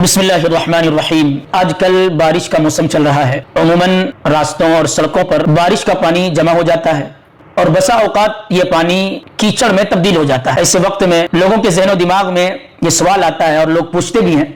बिस्मिल्लाहिर्रहमानिर्रहीम। आज कल बारिश का मौसम चल रहा है। अमूमन रास्तों और सड़कों पर बारिश का पानी जमा हो जाता है और बसा औकात ये पानी कीचड़ में तब्दील हो जाता है। ऐसे वक्त में लोगों के ज़हन दिमाग में ये सवाल आता है और लोग पूछते भी हैं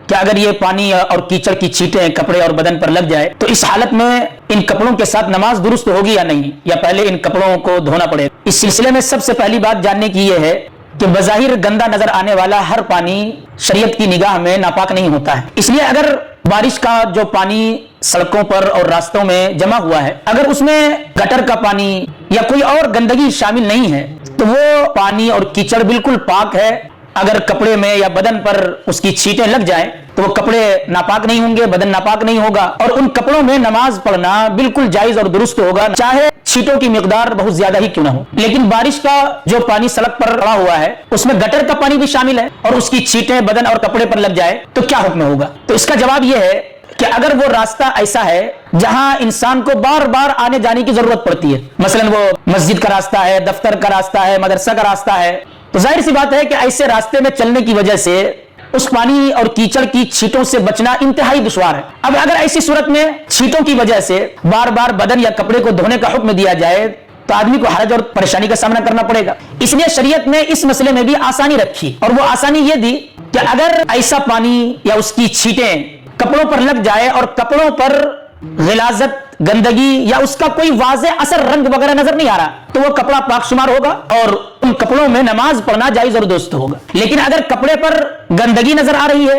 कि अगर ये पानी और कीचड़ की छींटें कपड़े और बदन पर लग जाए तो इस हालत में इन कपड़ों के साथ नमाज दुरुस्त होगी या नहीं, या पहले इन कपड़ों को धोना पड़ेगा। इस सिलसिले में सबसे पहली बात जानने की यह है कि बज़ाहिर गंदा नजर आने वाला हर पानी शरीयत की निगाह में नापाक नहीं होता है। इसलिए अगर बारिश का जो पानी सड़कों पर और रास्तों में जमा हुआ है, अगर उसमें गटर का पानी या कोई और गंदगी शामिल नहीं है तो वो पानी और कीचड़ बिल्कुल पाक है। अगर कपड़े में या बदन पर उसकी छींटें लग जाएं तो वो कपड़े नापाक नहीं होंगे, बदन नापाक नहीं होगा और उन कपड़ों में नमाज पढ़ना बिल्कुल जायज और दुरुस्त होगा, चाहे छींटों की मिकदार बहुत ज्यादा ही क्यों ना हो। लेकिन बारिश का जो पानी सड़क पर पड़ा हुआ है उसमें गटर का पानी भी शामिल है और उसकी छींटें बदन और कपड़े पर लग जाए तो क्या हुक्म होगा? तो इसका जवाब यह है कि अगर वो रास्ता ऐसा है जहां इंसान को बार बार आने जाने की जरूरत पड़ती है, मसलन वो मस्जिद का रास्ता है, दफ्तर का रास्ता है, मदरसा का रास्ता है, तो जाहिर सी बात है कि ऐसे रास्ते में चलने की वजह से उस पानी और कीचड़ की छींटों से बचना इंतहाई दुश्वार है। अब अगर ऐसी सूरत में छींटों की वजह से बार बार बदन या कपड़े को धोने का हुक्म दिया जाए तो आदमी को हरज और परेशानी का सामना करना पड़ेगा। इसलिए शरीयत ने इस मसले में भी आसानी रखी और वो आसानी ये दी कि अगर ऐसा पानी या उसकी छींटें कपड़ों पर लग जाए और कपड़ों पर गिलाजत, गंदगी या उसका कोई वाज़े असर, रंग वगैरह नजर नहीं आ रहा तो वो कपड़ा पाक शुमार होगा और उन कपड़ों में नमाज पढ़ना जायज और दुरुस्त होगा। लेकिन अगर कपड़े पर गंदगी नजर आ रही है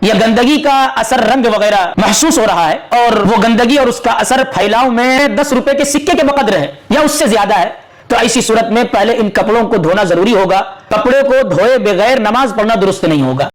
या गंदगी का असर, रंग वगैरह महसूस हो रहा है और वो गंदगी और उसका असर फैलाव में 10 रुपए के सिक्के के बकदर है या उससे ज्यादा है, तो ऐसी सूरत में पहले इन कपड़ों को धोना जरूरी होगा। कपड़े को धोए बगैर नमाज पढ़ना दुरुस्त नहीं होगा।